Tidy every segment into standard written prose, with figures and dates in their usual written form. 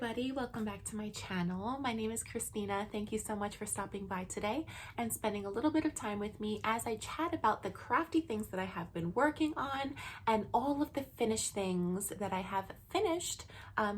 everybody, welcome back to my channel. My name is Christina. Thank you so much for stopping by today and spending a little bit of time with me as I chat about the crafty things that I have been working on and all of the finished things that I have finished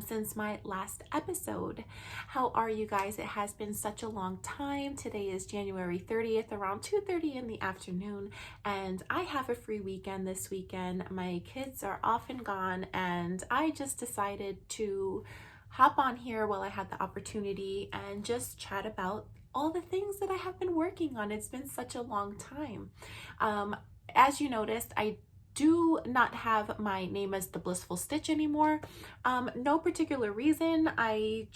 since my last episode. How are you guys? It has been such a long time. Today is January 30th, around 2:30 in the afternoon, and I have a free weekend this weekend. My kids are off and gone, and I just decided to hop on here while I had the opportunity and just chat about all the things that I have been working on. It's been such a long time. As you noticed, I do not have my name as The Blissful Stitch anymore. No particular reason. I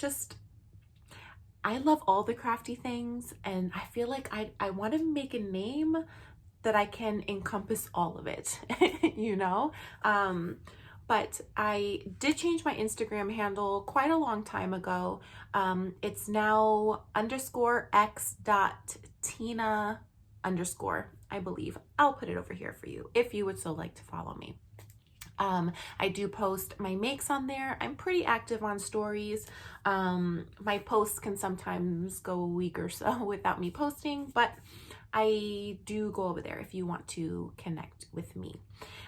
love all the crafty things, and I feel like I want to make a name that I can encompass all of it, you know? But I did change my Instagram handle quite a long time ago. It's now _x.tina_, I believe. I'll put it over here for you if you would so like to follow me. I do post my makes on there. I'm pretty active on stories. My posts can sometimes go a week or so without me posting, but I do go over there if you want to connect with me.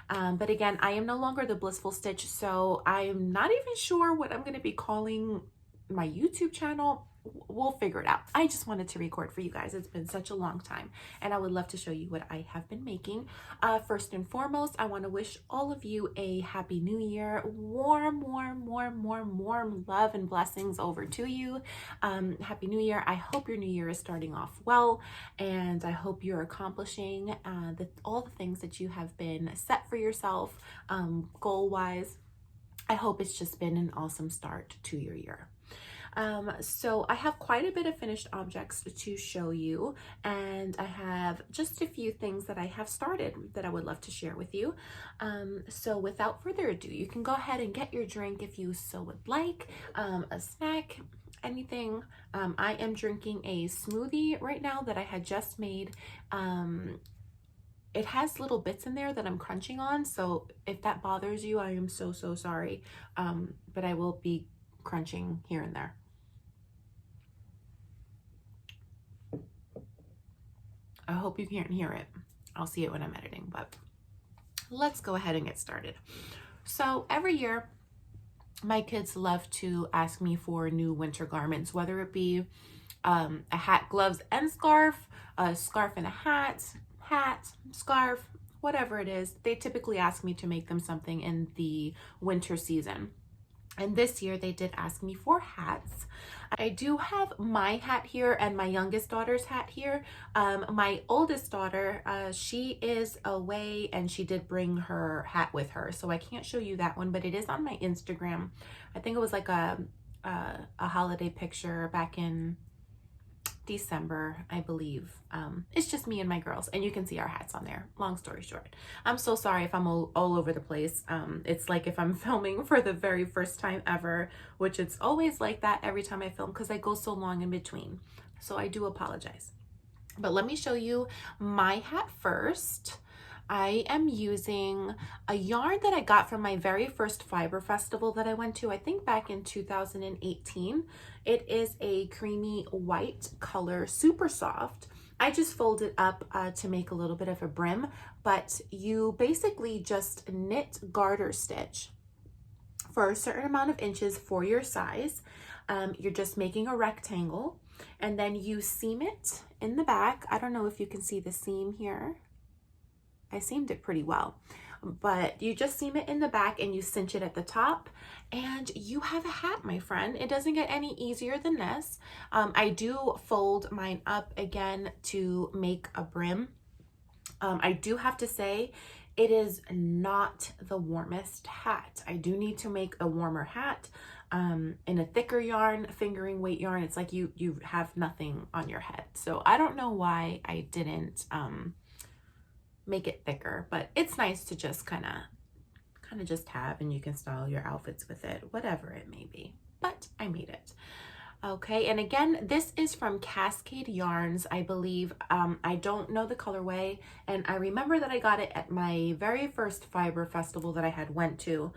But again, I am no longer The Blissful Stitch, so I'm not even sure what I'm going to be calling my YouTube channel. We'll figure it out. I just wanted to record for you guys. It's been such a long time, and I would love to show you what I have been making. First and foremost, I want to wish all of you a happy new year. Warm love and blessings over to you. Happy new year. I hope your new year is starting off well, and I hope you're accomplishing all the things that you have been set for yourself goal-wise. I hope it's just been an awesome start to your year. So I have quite a bit of finished objects to show you, and I have just a few things that I have started that I would love to share with you. So without further ado, you can go ahead and get your drink if you so would like, a snack, anything. I am drinking a smoothie right now that I had just made. It has little bits in there that I'm crunching on, so if that bothers you, I am so sorry, but I will be crunching here and there. I hope you can't hear it. I'll see it when I'm editing, but let's go ahead and get started. So every year, my kids love to ask me for new winter garments, whether it be a hat, gloves, and scarf, a scarf and a hat, scarf, whatever it is. They typically ask me to make them something in the winter season. And this year they did ask me for hats. I do have my hat here and my youngest daughter's hat here. My oldest daughter, she is away and she did bring her hat with her, so I can't show you that one, but it is on my Instagram. I think it was like a holiday picture back in December, I believe. It's just me and my girls, and you can see our hats on there. Long story short, I'm so sorry if I'm all over the place. It's like if I'm filming for the very first time ever, which it's always like that every time I film because I go so long in between, so I do apologize. But let me show you my hat first. I am using a yarn that I got from my very first fiber festival that I went to, I think back in 2018. It is a creamy white color, super soft. I just fold it up to make a little bit of a brim, but you basically just knit garter stitch for a certain amount of inches for your size. You're just making a rectangle, and then you seam it in the back. I don't know if you can see the seam here. I seamed it pretty well, but you just seam it in the back and you cinch it at the top, and you have a hat, my friend. It doesn't get any easier than this. I do fold mine up again to make a brim. I do have to say it is not the warmest hat. I do need to make a warmer hat in a thicker yarn, fingering weight yarn. It's like you have nothing on your head. So I don't know why I didn't make it thicker, but it's nice to just kind of just have, and you can style your outfits with it, whatever it may be. But I made it. Okay, and again, this is from Cascade Yarns, I believe. I don't know the colorway, and I remember that I got it at my very first fiber festival that I had went to.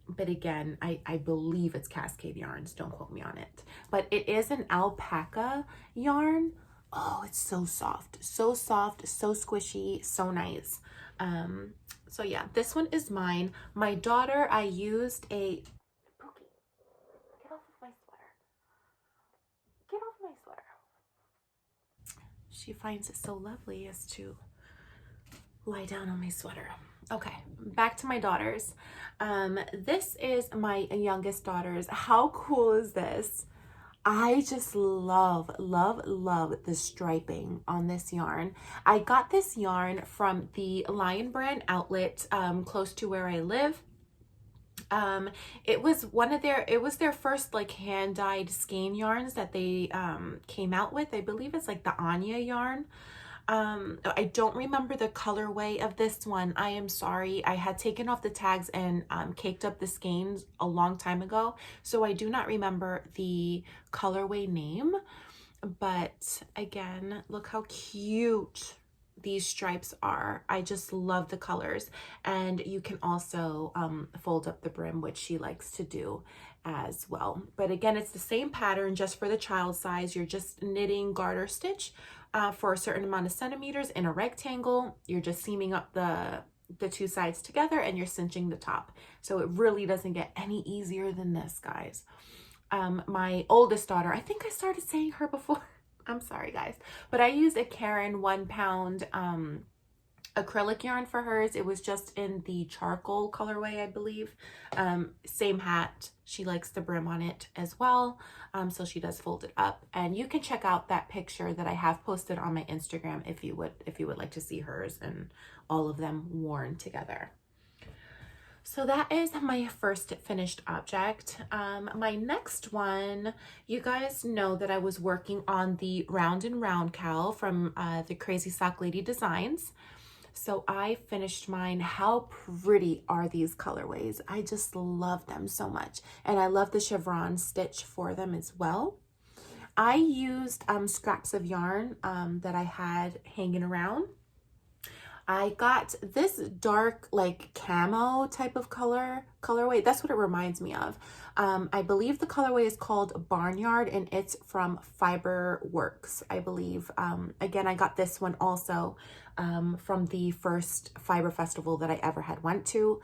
But again, I believe it's Cascade Yarns. Don't quote me on it. But it is an alpaca yarn. Oh, it's so soft, so squishy, so nice. So yeah, this one is mine. My daughter, I used a... Pookie, get off of my sweater. Get off my sweater. She finds it so lovely as to lie down on my sweater. Okay, back to my daughters. This is my youngest daughter's. How cool is this? I just love the striping on this yarn. I got this yarn from the Lion Brand outlet close to where I live. It was their first like hand dyed skein yarns that they came out with. I believe it's like the Anya yarn. I don't remember the colorway of this one. I am sorry. I had taken off the tags and caked up the skeins a long time ago, so I do not remember the colorway name. But again, look how cute these stripes are. I just love the colors. And you can also fold up the brim, which she likes to do as well. But again, it's the same pattern, just for the child size. You're just knitting garter stitch for a certain amount of centimeters in a rectangle. You're just seaming up the two sides together and you're cinching the top. So it really doesn't get any easier than this, guys. My oldest daughter, I think I started saying her before. I'm sorry, guys, but I used a Karen 1 pound acrylic yarn for hers. It was just in the charcoal colorway, I believe. Same hat. She likes the brim on it as well. So she does fold it up, and you can check out that picture that I have posted on my Instagram if you would like to see hers and all of them worn together. So that is my first finished object. My next one, you guys know that I was working on the Round and Round cowl from the Crazy Sock Lady Designs. So I finished mine. How pretty are these colorways? I just love them so much. And I love the chevron stitch for them as well. I used scraps of yarn that I had hanging around. I got this dark like camo type of colorway. That's what it reminds me of. I believe the colorway is called Barnyard and it's from Fiber Works, I believe. Again, I got this one also from the first Fiber Festival that I ever had went to.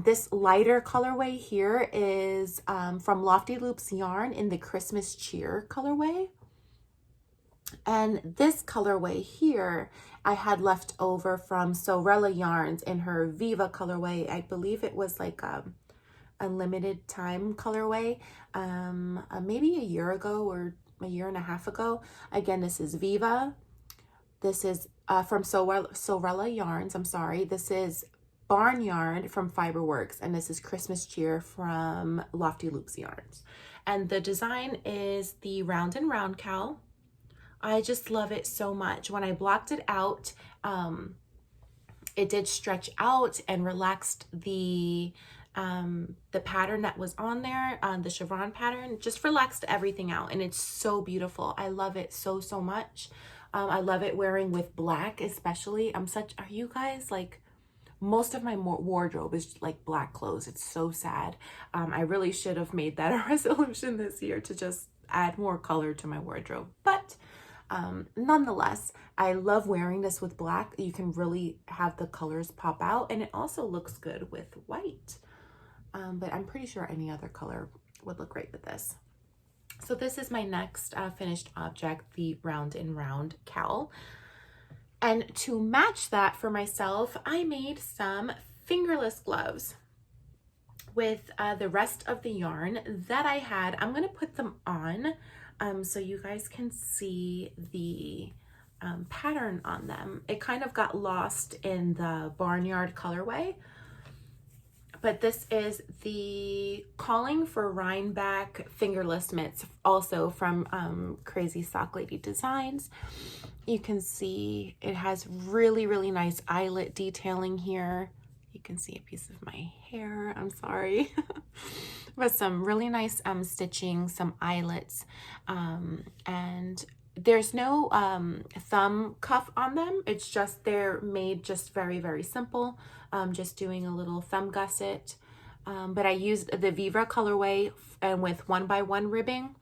This lighter colorway here is from Lofty Loops Yarn in the Christmas Cheer colorway. And this colorway here, I had left over from Sorella Yarns in her Viva colorway. I believe it was like a limited time colorway, maybe a year ago or a year and a half ago. Again, this is Viva. This is from Sorella Yarns, I'm sorry. This is Barnyard from Fiberworks, and this is Christmas Cheer from Lofty Loops Yarns. And the design is the Round and Round cowl. I just love it so much. When I blocked it out, it did stretch out and relaxed the pattern that was on there, the chevron pattern, just relaxed everything out. And it's so beautiful. I love it so much. I love it wearing with black, especially. Are you guys like, most of my wardrobe is like black clothes. It's so sad. I really should have made that a resolution this year to just add more color to my wardrobe. But nonetheless, I love wearing this with black. You can really have the colors pop out, and it also looks good with white. But I'm pretty sure any other color would look great with this. So this is my next finished object, the Round and Round cowl. And to match that for myself, I made some fingerless gloves with the rest of the yarn that I had. I'm going to put them on so you guys can see the pattern on them. It kind of got lost in the Barnyard colorway, but this is the Calling for Rhineback fingerless mitts, also from Crazy Sock Lady Designs. You can see it has really nice eyelet detailing here. You can see a piece of my hair, I'm sorry. But some really nice stitching, some eyelets, and there's no thumb cuff on them. It's just, they're made just very simple. Just doing a little thumb gusset but I used the Viva colorway and with 1x1 ribbing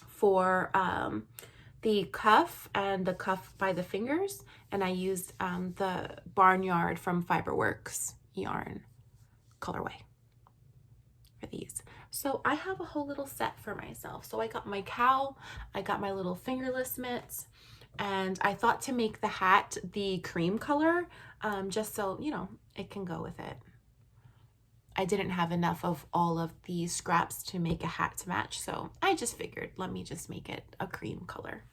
for the cuff and the cuff by the fingers, and I used the Barnyard from Fiberworks yarn colorway for these. So I have a whole little set for myself. So I got my cowl, I got my little fingerless mitts, and I thought to make the hat the cream color, just so, you know, it can go with it. I didn't have enough of all of the scraps to make a hat to match, so I just figured, let me just make it a cream color.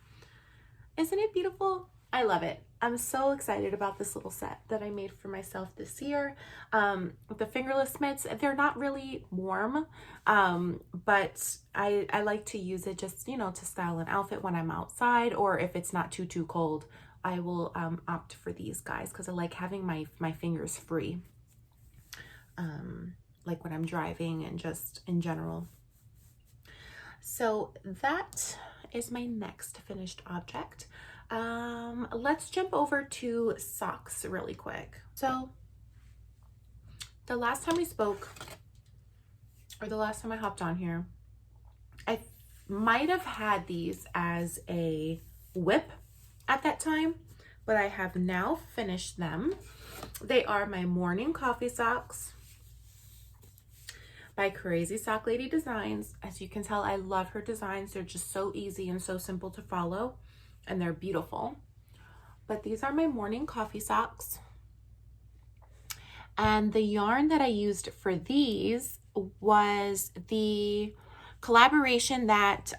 Isn't it beautiful? I love it. I'm so excited about this little set that I made for myself this year. The fingerless mitts, they're not really warm, but I like to use it just, you know, to style an outfit when I'm outside, or if it's not too cold, I will opt for these guys because I like having my fingers free, like when I'm driving and just in general. So that is my next finished object. Let's jump over to socks really quick. So the last time we spoke, or the last time I hopped on here, I might have had these as a whip at that time, but I have now finished them. They are my morning coffee socks by Crazy Sock Lady Designs. As you can tell, I love her designs. They're just so easy and so simple to follow, and they're beautiful. But these are my morning coffee socks. And the yarn that I used for these was the collaboration that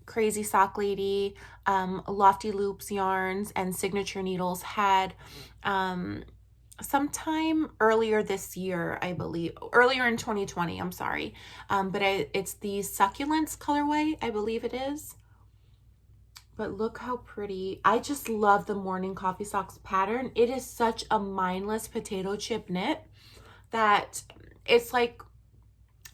Crazy Sock Lady, Lofty Loops Yarns, and Signature Needles had sometime earlier this year, I believe, earlier in 2020, I'm sorry. But it's the Succulents colorway, I believe it is. But look how pretty. I just love the morning coffee socks pattern. It is such a mindless potato chip knit that it's like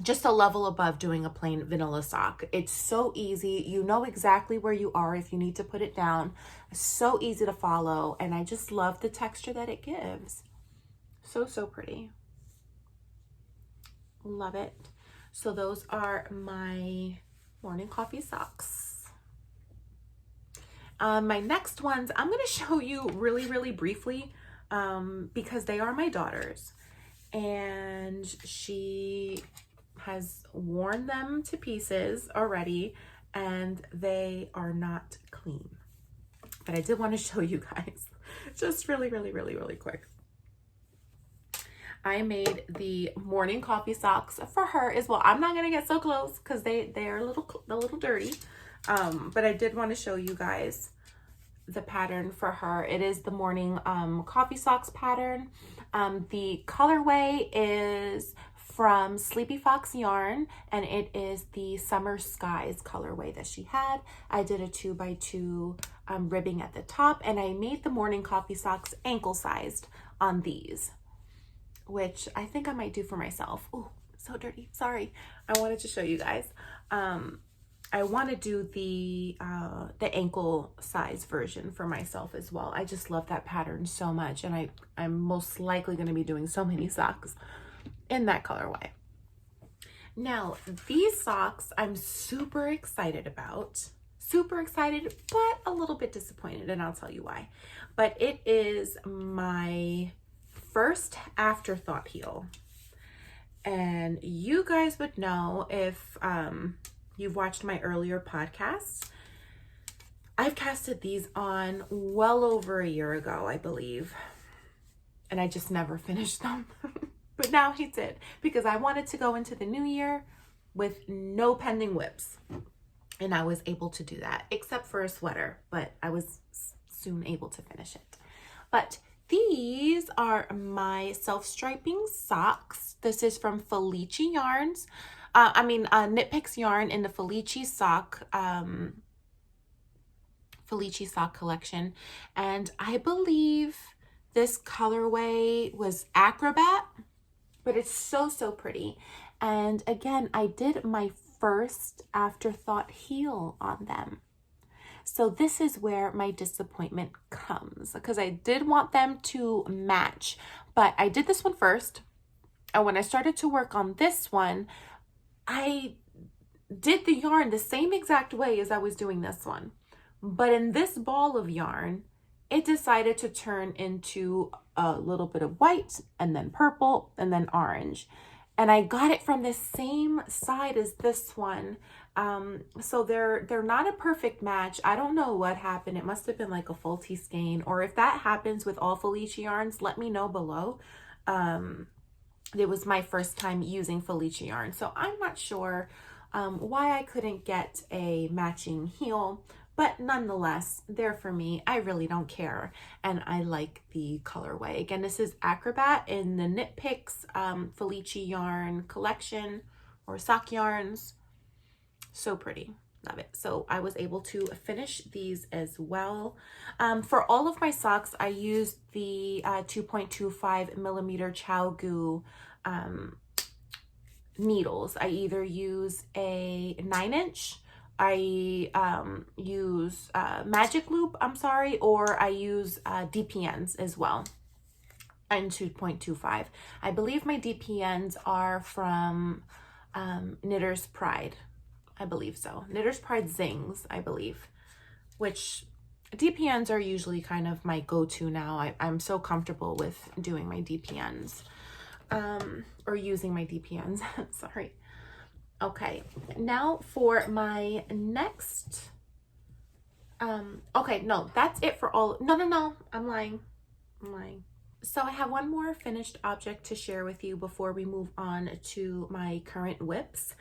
just a level above doing a plain vanilla sock. It's so easy. You know exactly where you are if you need to put it down. It's so easy to follow, and I just love the texture that it gives. So pretty. Love it. So those are my morning coffee socks. My next ones, I'm going to show you really briefly because they are my daughter's, and she has worn them to pieces already, and they are not clean. But I did want to show you guys just really quick. I made the morning coffee socks for her as well. I'm not going to get so close because they are a little dirty. But I did want to show you guys the pattern for her. It is the morning coffee socks pattern. The colorway is from Sleepy Fox Yarn, and it is the Summer Skies colorway that she had. I did a 2x2 ribbing at the top, and I made the morning coffee socks ankle sized on these, which I think I might do for myself. Oh, so dirty. Sorry. I wanted to show you guys. I want to do the ankle size version for myself as well. I just love that pattern so much, and I'm most likely going to be doing so many socks in that colorway. Now, these socks I'm super excited about. Super excited, but a little bit disappointed, and I'll tell you why. But it is my first afterthought heel. And you guys would know if you've watched my earlier podcasts. I've casted these on well over a year ago, I believe. And I just never finished them. But now I did, because I wanted to go into the new year with no pending whips. And I was able to do that, except for a sweater, but I was soon able to finish it. But these are my self-striping socks. This is from Felici Yarns. Knit Picks yarn in the Felici sock collection. And I believe this colorway was Acrobat, but it's so pretty. And again, I did my first afterthought heel on them. So this is where my disappointment comes, because I did want them to match, but I did this one first. And when I started to work on this one, I did the yarn the same exact way as I was doing this one. But in this ball of yarn, it decided to turn into a little bit of white and then purple and then orange. And I got it from the same side as this one. So they're not a perfect match. I don't know what happened. It must have been like a faulty skein, or if that happens with all Felicia yarns, let me know below. It was my first time using Felicia yarn, so I'm not sure why I couldn't get a matching heel, but nonetheless, they're for me. I really don't care, and I like the colorway. Again, this is Acrobat in the Knit Picks Felicia yarn collection, or sock yarns. So pretty. Love it. So I was able to finish these as well. For all of my socks, I used the 2.25 millimeter ChowGoo needles. I either use a 9-inch, I use Magic Loop, or I use DPNs as well, and 2.25. I believe my DPNs are from Knitter's Pride. I believe so. Knitter's Pride Zings, I believe, which DPNs are usually kind of my go-to now. I'm so comfortable with doing my DPNs, or using my DPNs, sorry. Okay, now for my next, okay, no, that's it for all, no, I'm lying. So I have one more finished object to share with you before we move on to my current whips.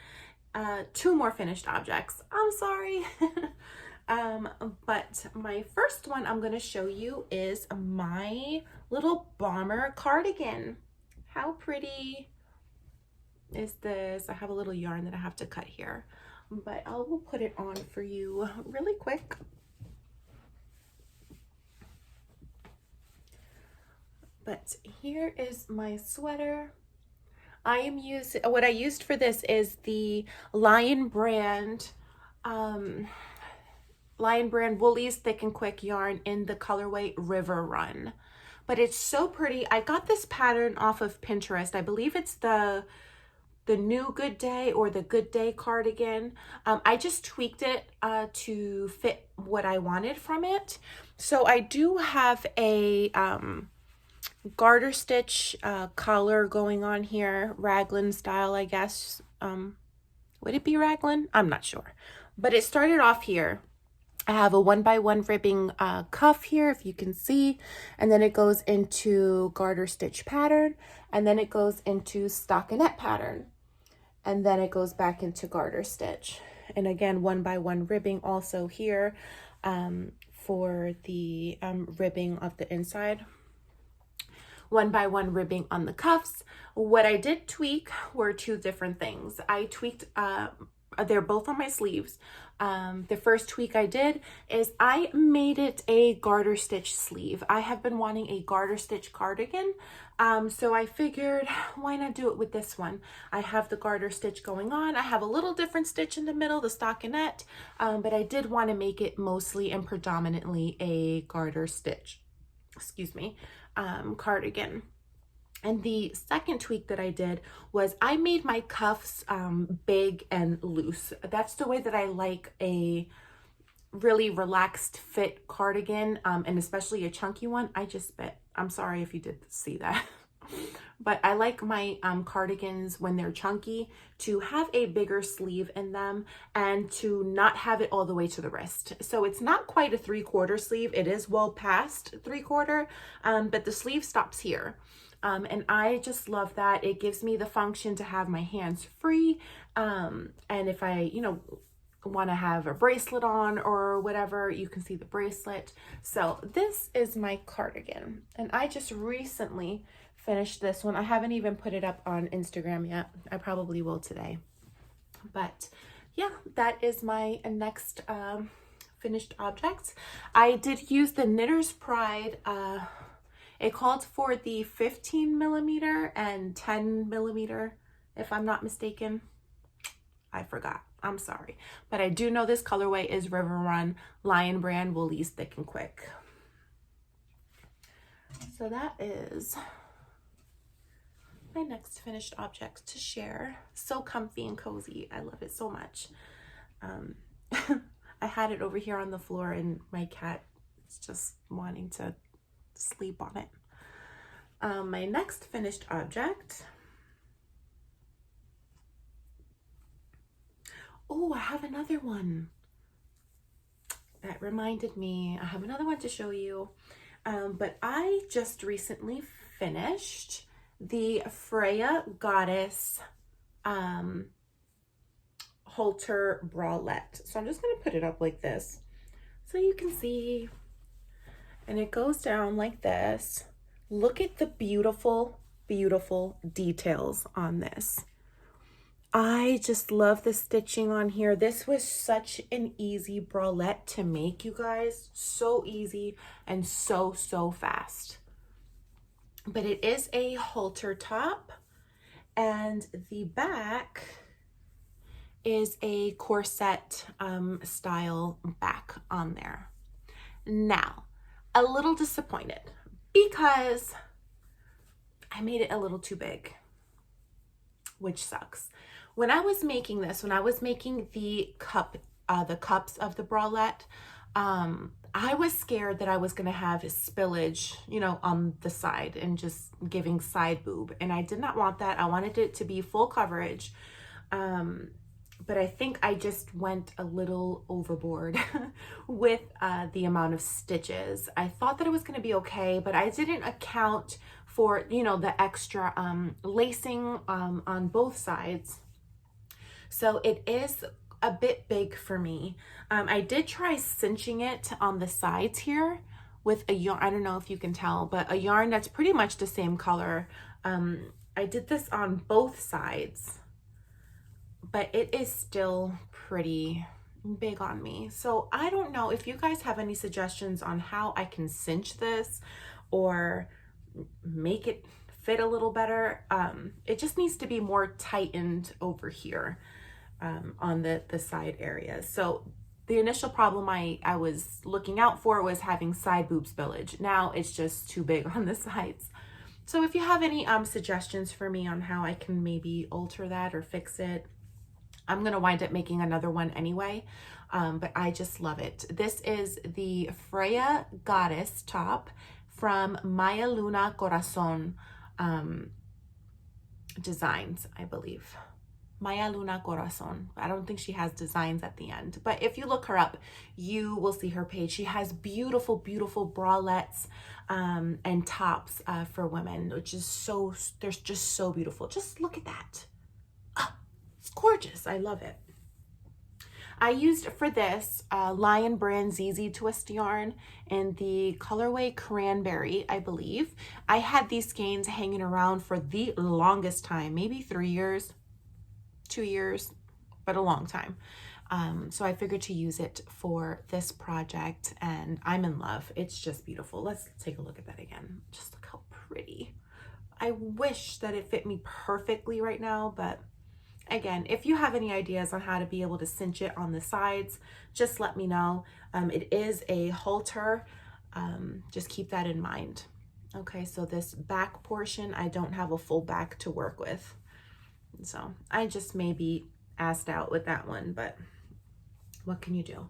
2 more finished objects. I'm sorry. But my first one I'm going to show you is my little bomber cardigan. How pretty is this? I have a little yarn that I have to cut here, but I will put it on for you really quick. But here is my sweater. I am using, what I used for this is the Lion Brand Woolies Thick and Quick yarn in the colorway River Run. But it's so pretty. I got this pattern off of Pinterest. I believe it's the New Good Day or the Good Day cardigan. I just tweaked it to fit what I wanted from it. So I do have a garter stitch collar going on here, raglan style, I guess. Would it be raglan? I'm not sure, but it started off here. I have a 1x1 ribbing cuff here, if you can see, and then it goes into garter stitch pattern, and then it goes into stockinette pattern, and then it goes back into garter stitch. And again, 1x1 ribbing also here for the ribbing of the inside. 1x1 ribbing on the cuffs. What I did tweak were 2 different things. I tweaked, they're both on my sleeves. The first tweak I did is I made it a garter stitch sleeve. I have been wanting a garter stitch cardigan, so I figured, why not do it with this one? I have the garter stitch going on. I have a little different stitch in the middle, the stockinette, but I did want to make it mostly and predominantly a garter stitch, excuse me, cardigan. And the second tweak that I did was I made my cuffs big and loose. That's the way that I like a really relaxed fit cardigan, and especially a chunky one. I just spit. I'm sorry if you did see that. But I like my cardigans when they're chunky to have a bigger sleeve in them and to not have it all the way to the wrist. So it's not quite a 3/4 sleeve. It is well past 3/4, but the sleeve stops here. And I just love that. It gives me the function to have my hands free. And if I, want to have a bracelet on or whatever, you can see the bracelet. So this is my cardigan. And I just recently finished this one. I haven't even put it up on Instagram yet. I probably will today. But yeah, that is my next finished object. I did use the Knitter's Pride. It called for the 15 millimeter and 10 millimeter, if I'm not mistaken. I forgot. I'm sorry. But I do know this colorway is River Run Lion Brand Woolies Thick and Quick. So that is my next finished object to share. So comfy and cozy. I love it so much. I had it over here on the floor and my cat is just wanting to sleep on it. My next finished object. Oh, I have another one. That reminded me, I have another one to show you. But I just recently finished the Freya Goddess halter bralette. So I'm just going to put it up like this so you can see. And it goes down like this. Look at the beautiful, beautiful details on this. I just love the stitching on here. This was such an easy bralette to make, you guys. So easy and so fast. But it is a halter top, and the back is a corset style back on there. Now, a little disappointed because I made it a little too big, which sucks. When I was making this, when I was making the cups of the bralette, I was scared that I was going to have spillage, you know, on the side and just giving side boob. And I did not want that. I wanted it to be full coverage. But I think I just went a little overboard with the amount of stitches. I thought that it was going to be okay, but I didn't account for, you know, the extra lacing on both sides. So it is a bit big for me. I did try cinching it on the sides here with a yarn. I don't know if you can tell, but a yarn that's pretty much the same color. I did this on both sides, but it is still pretty big on me. So I don't know if you guys have any suggestions on how I can cinch this or make it fit a little better. It just needs to be more tightened over here on the side areas. So the initial problem I was looking out for was having side boob spillage. Now it's just too big on the sides. So if you have any suggestions for me on how I can maybe alter that or fix it, I'm going to wind up making another one anyway, but I just love it. This is the Freya Goddess top from Maya Luna Corazon Designs, I believe. Maya Luna Corazon. I don't think she has designs at the end, but if you look her up, you will see her page. She has beautiful, beautiful bralettes and tops for women, which is so, they're just so beautiful. Just look at that. It's gorgeous. I love it. I used for this Lion Brand ZZ Twist yarn in the colorway Cranberry, I believe. I had these skeins hanging around for the longest time, maybe 3 years, 2 years, but a long time. So I figured to use it for this project, and I'm in love. It's just beautiful. Let's take a look at that again. Just look how pretty. I wish that it fit me perfectly right now, but again, if you have any ideas on how to be able to cinch it on the sides, just let me know. It is a halter. Just keep that in mind. Okay, so this back portion, I don't have a full back to work with. So I just maybe assed out with that one, but what can you do?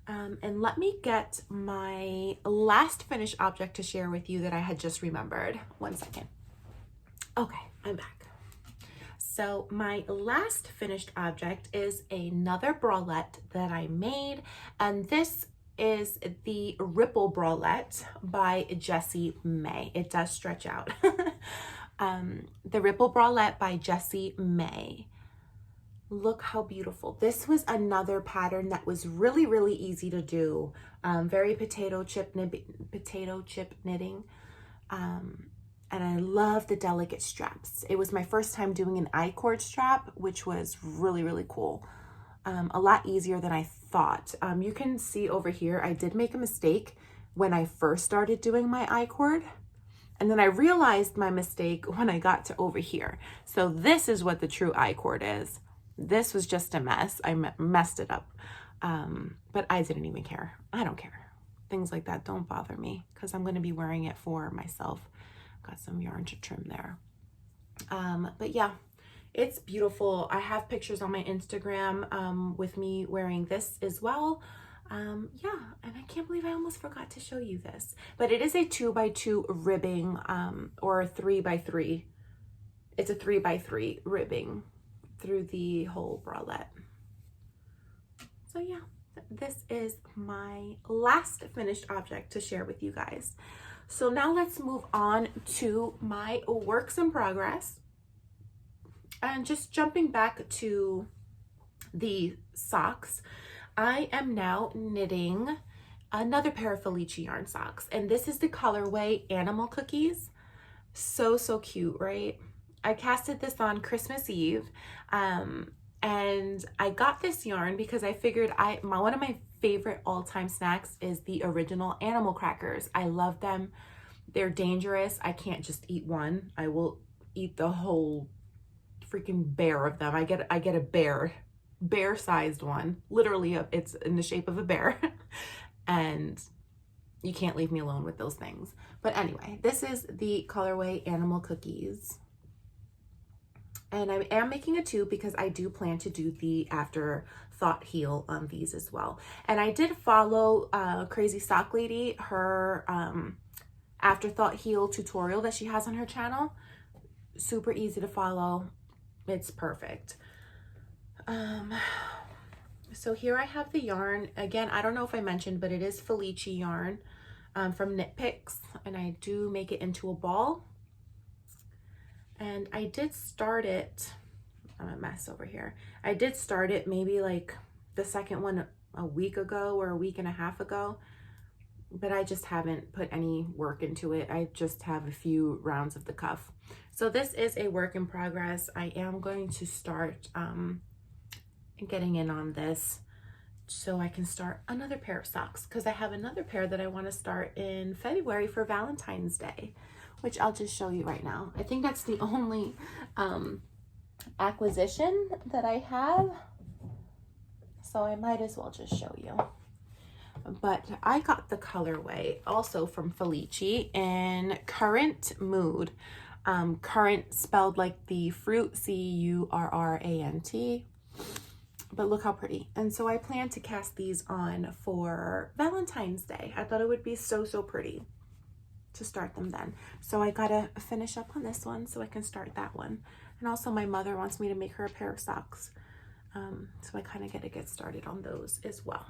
And let me get my last finished object to share with you that I had just remembered. 1 second. Okay, I'm back. So my last finished object is another bralette that I made, and this is the Ripple bralette by Jessie May. It does stretch out. The Ripple bralette by Jessie May. Look how beautiful. This was another pattern that was really, really easy to do. Very potato chip knitting. And I love the delicate straps. It was my first time doing an I-cord strap, which was really, really cool. A lot easier than I thought. You can see over here, I did make a mistake when I first started doing my I-cord. And then I realized my mistake when I got to over here. So this is what the true I-cord is. This was just a mess. I messed it up. But I didn't even care. I don't care. Things like that don't bother me because I'm going to be wearing it for myself. Got some yarn to trim there. But yeah, it's beautiful. I have pictures on my Instagram with me wearing this as well. Yeah, and I can't believe I almost forgot to show you this, but it is a 2x2 ribbing, or a 3x3. It's a 3x3 ribbing through the whole bralette. So yeah, this is my last finished object to share with you guys. So now let's move on to my works in progress. And just jumping back to the socks, I am now knitting another pair of Felici yarn socks, and this is the colorway Animal Cookies. So cute, right? I casted this on Christmas Eve, and I got this yarn because I figured one of my favorite all-time snacks is the original animal crackers. I love them. They're dangerous. I can't just eat one. I will eat the whole freaking bear of them. I get a bear-sized one. Literally, it's in the shape of a bear. And you can't leave me alone with those things. But anyway, this is the colorway Animal Cookies. And I am making a 2 because I do plan to do the afterthought heel on these as well. And I did follow Crazy Sock Lady, her afterthought heel tutorial that she has on her channel. Super easy to follow. It's perfect. So here I have the yarn. Again, I don't know if I mentioned, but it is Felici yarn from Knit Picks, and I do make it into a ball. And I did start it, I'm a mess over here. I did start it maybe like the second one a week ago or a week and a half ago, but I just haven't put any work into it. I just have a few rounds of the cuff. So this is a work in progress. I am going to start getting in on this so I can start another pair of socks, because I have another pair that I want to start in February for Valentine's Day, which I'll just show you right now. I think that's the only acquisition that I have, so I might as well just show you. But I got the colorway also from Felici in Currant Mood. Currant spelled like the fruit, C-U-R-R-A-N-T. But look how pretty. And so I plan to cast these on for Valentine's Day. I thought it would be so pretty to start them then. So I gotta finish up on this one so I can start that one. And also my mother wants me to make her a pair of socks. So I kind of gotta get started on those as well.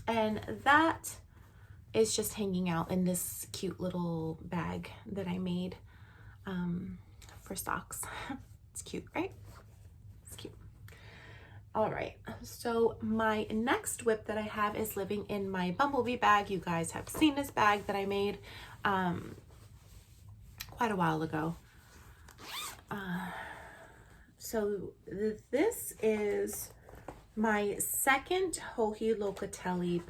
And that is just hanging out in this cute little bag that I made for socks. It's cute, right? It's cute. All right, so my next whip that I have is living in my Bumblebee bag. You guys have seen this bag that I made quite a while ago. So this is my second Joji Locatelli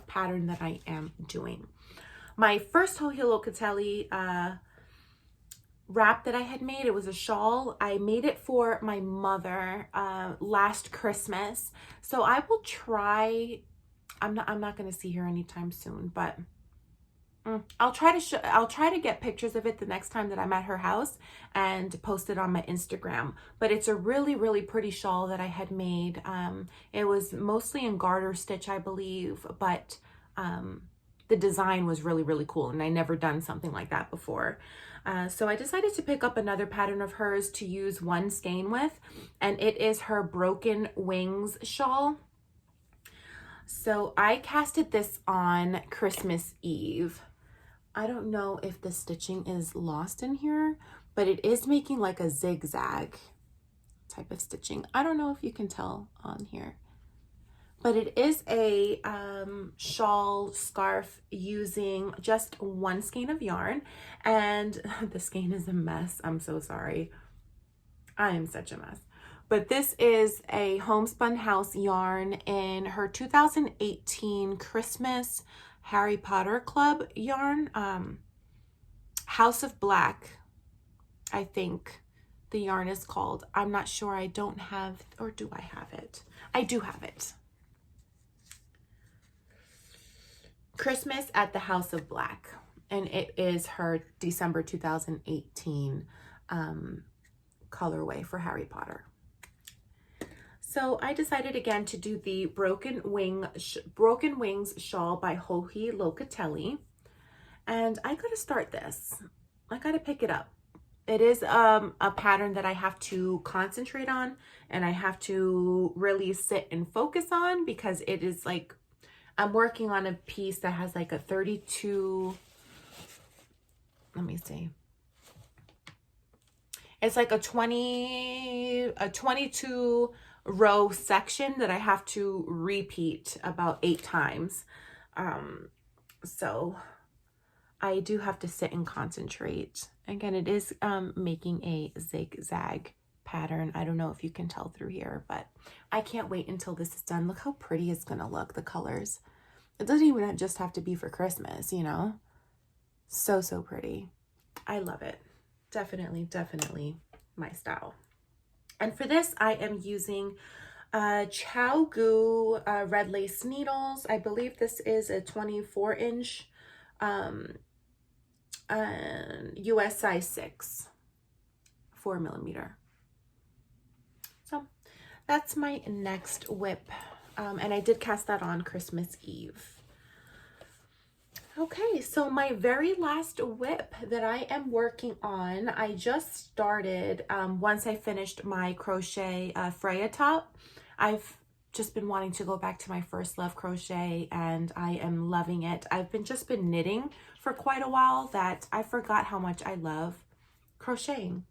pattern that I am doing. My first Joji Locatelli wrap that I had made, it was a shawl. I made it for my mother last Christmas. So I will try, I'm not going to see her anytime soon, but I'll try to get pictures of it the next time that I'm at her house and post it on my Instagram. But it's a really pretty shawl that I had made. It was mostly in garter stitch, I believe, but the design was really cool, and I never done something like that before. So I decided to pick up another pattern of hers to use one skein with, and it is her Broken Wings shawl. So I casted this on Christmas Eve. I don't know if the stitching is lost in here, but it is making like a zigzag type of stitching. I don't know if you can tell on here, but it is a shawl scarf using just one skein of yarn, and the skein is a mess. I'm so sorry. I am such a mess. But this is a Homespun House yarn in her 2018 Christmas Harry Potter Club yarn. House of Black, I think the yarn is called. I'm not sure. I don't have, or do I have it? I do have it. Christmas at the House of Black, and it is her December 2018 colorway for Harry Potter. So I decided again to do the Broken Wings shawl by Joji Locatelli. And I gotta start this. I gotta pick it up. It is a pattern that I have to concentrate on, and I have to really sit and focus on, because it is like, I'm working on a piece that has like a 32, let me see. It's like a 22 row section that I have to repeat about 8 times. So I do have to sit and concentrate. Again, it is making a zigzag pattern. I don't know if you can tell through here, but I can't wait until this is done. Look how pretty it's gonna look, the colors. It doesn't even just have to be for Christmas, you know? So, so pretty. I love it. Definitely, definitely my style. And for this, I am using Chow Goo red lace needles. I believe this is a 24-inch US size 6, 4mm. So that's my next whip. And I did cast that on Christmas Eve. Okay, so my very last whip that I am working on, I just started once I finished my crochet Freya top. I've just been wanting to go back to my first love, crochet, and I am loving it. I've just been knitting for quite a while that I forgot how much I love crocheting.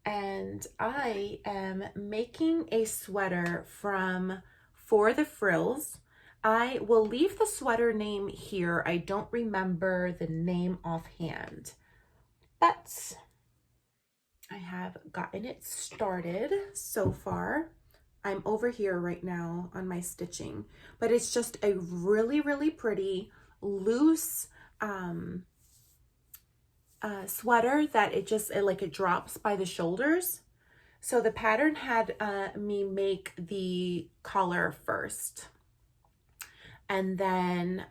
And I am making a sweater from For the Frills. I will leave the sweater name here. I don't remember the name offhand, but I have gotten it started so far. I'm over here right now on my stitching, but it's just a really, really pretty loose sweater that it drops by the shoulders. So the pattern had me make the collar first. And then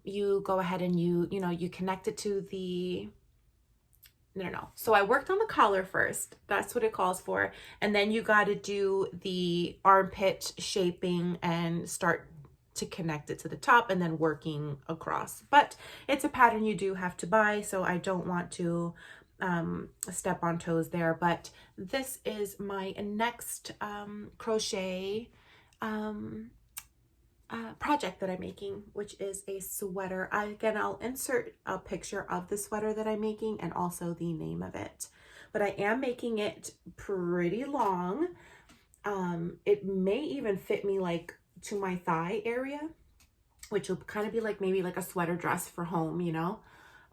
you go ahead and you connect it to the, no. So I worked on the collar first. That's what it calls for. And then you got to do the armpit shaping and start to connect it to the top and then working across. But it's a pattern you do have to buy, so I don't want to step on toes there. But this is my next crochet project that I'm making, which is a sweater. Again, I'll insert a picture of the sweater that I'm making and also the name of it. But I am making it pretty long. It may even fit me like to my thigh area, which will kind of be like maybe like a sweater dress for home, you know,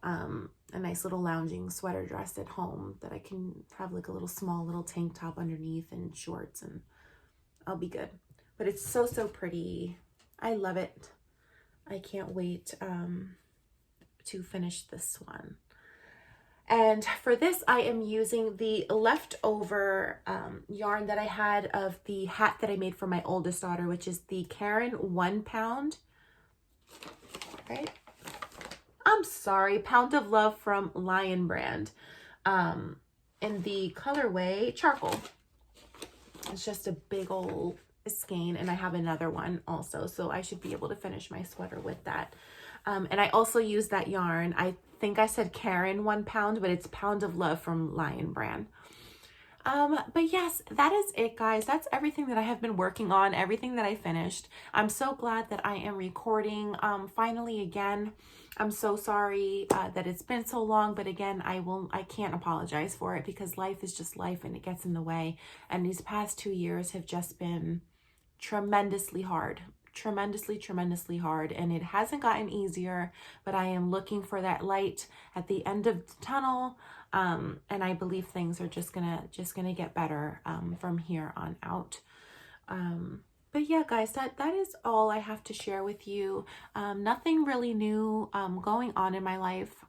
a nice little lounging sweater dress at home that I can have like a little small little tank top underneath and shorts, and I'll be good. But it's so, so pretty. I love it. I can't wait to finish this one. And for this, I am using the leftover yarn that I had of the hat that I made for my oldest daughter, which is the Karen 1 pound, right? I'm sorry, Pound of Love from Lion brand, in the colorway Charcoal. It's just a big old skein, and I have another one also, so I should be able to finish my sweater with that. And I also use that yarn. I think I said Karen 1 pound, but it's Pound of Love from Lion brand. But yes, that is it, guys. That's everything that I have been working on, everything that I finished. I'm so glad that I am recording finally again. I'm so sorry that it's been so long, but again, I can't apologize for it, because life is just life and it gets in the way. And these past 2 years have just been tremendously hard. Tremendously hard, and it hasn't gotten easier, but I am looking for that light at the end of the tunnel, and I believe things are just gonna get better from here on out. But yeah, guys, that is all I have to share with you. Nothing really new going on in my life.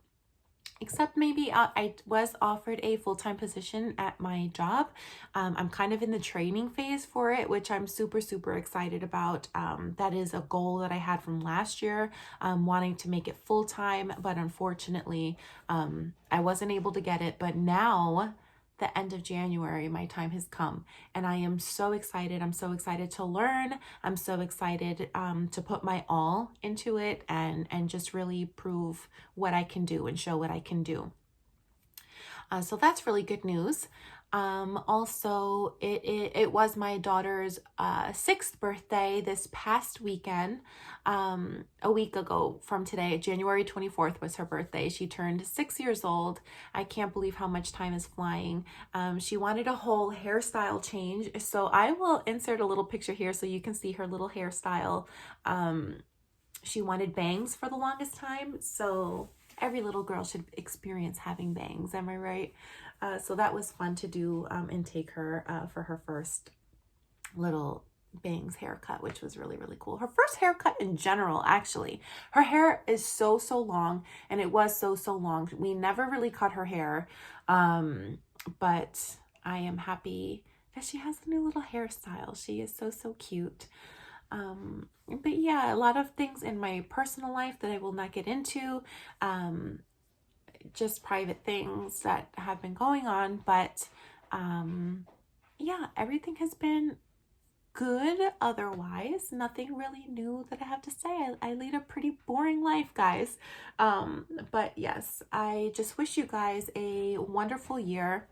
except maybe I was offered a full-time position at my job. I'm kind of in the training phase for it, which I'm super, super excited about. That is a goal that I had from last year, wanting to make it full-time, but unfortunately, I wasn't able to get it. But now, the end of January, my time has come, and I am so excited. I'm so excited to learn. I'm so excited to put my all into it and just really prove what I can do and show what I can do. So that's really good news. Also, it was my daughter's 6th birthday this past weekend. A week ago from today, January 24th was her birthday. She turned 6 years old. I can't believe how much time is flying. She wanted a whole hairstyle change, so I will insert a little picture here so you can see her little hairstyle. She wanted bangs for the longest time, so every little girl should experience having bangs, am I right? So that was fun to do and take her for her first little bangs haircut, which was really, really cool. Her first haircut in general, actually. Her hair is so long, and it was so long. We never really cut her hair, but I am happy that she has a new little hairstyle. She is so cute. But yeah, a lot of things in my personal life that I will not get into, just private things that have been going on, but yeah, everything has been good otherwise. Nothing really new that I have to say. I lead a pretty boring life, guys. But yes, I just wish you guys a wonderful year.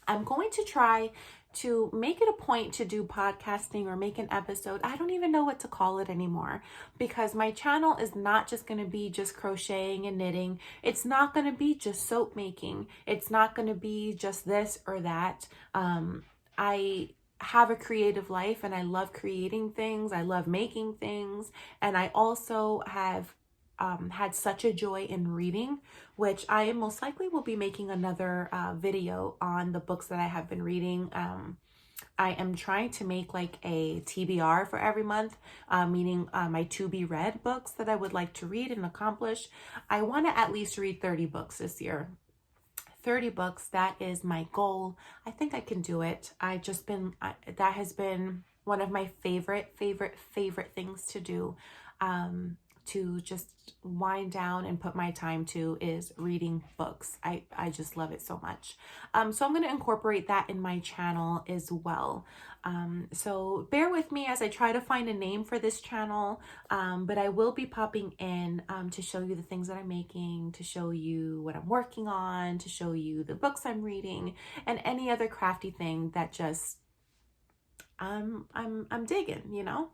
I'm going to try to make it a point to do podcasting or make an episode. I don't even know what to call it anymore, because my channel is not just going to be just crocheting and knitting. It's not going to be just soap making. It's not going to be just this or that. I have a creative life, and I love creating things. I love making things. And I also have had such a joy in reading, which I most likely will be making another video on the books that I have been reading. I am trying to make like a TBR for every month, meaning my to be read books that I would like to read and accomplish. I want to at least read 30 books this year. 30 books, that is my goal. I think I can do it. That has been one of my favorite things to do. To just wind down and put my time to is reading books. I just love it so much. So I'm going to incorporate that in my channel as well. So bear with me as I try to find a name for this channel, but I will be popping in to show you the things that I'm making, to show you what I'm working on, to show you the books I'm reading, and any other crafty thing that just I'm digging, you know.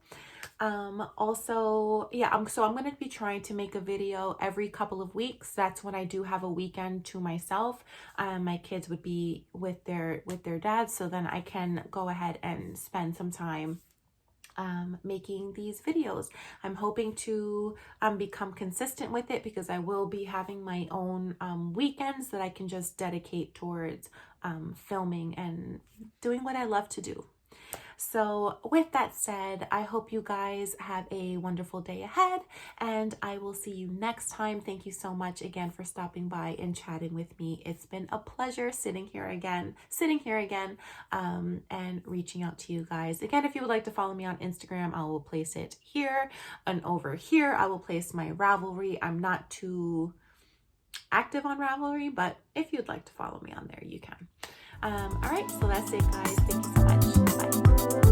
Also, yeah, I'm going to be trying to make a video every couple of weeks. That's when I do have a weekend to myself. My kids would be with their dad, so then I can go ahead and spend some time making these videos. I'm hoping to become consistent with it, because I will be having my own weekends that I can just dedicate towards filming and doing what I love to do. So with that said, I hope you guys have a wonderful day ahead, and I will see you next time. Thank you so much again for stopping by and chatting with me. It's been a pleasure sitting here again, and reaching out to you guys. Again, if you would like to follow me on Instagram, I will place it here, and over here I will place my Ravelry. I'm not too active on Ravelry, but if you'd like to follow me on there, you can. All right, so that's it, guys. Thank you so much. Bye.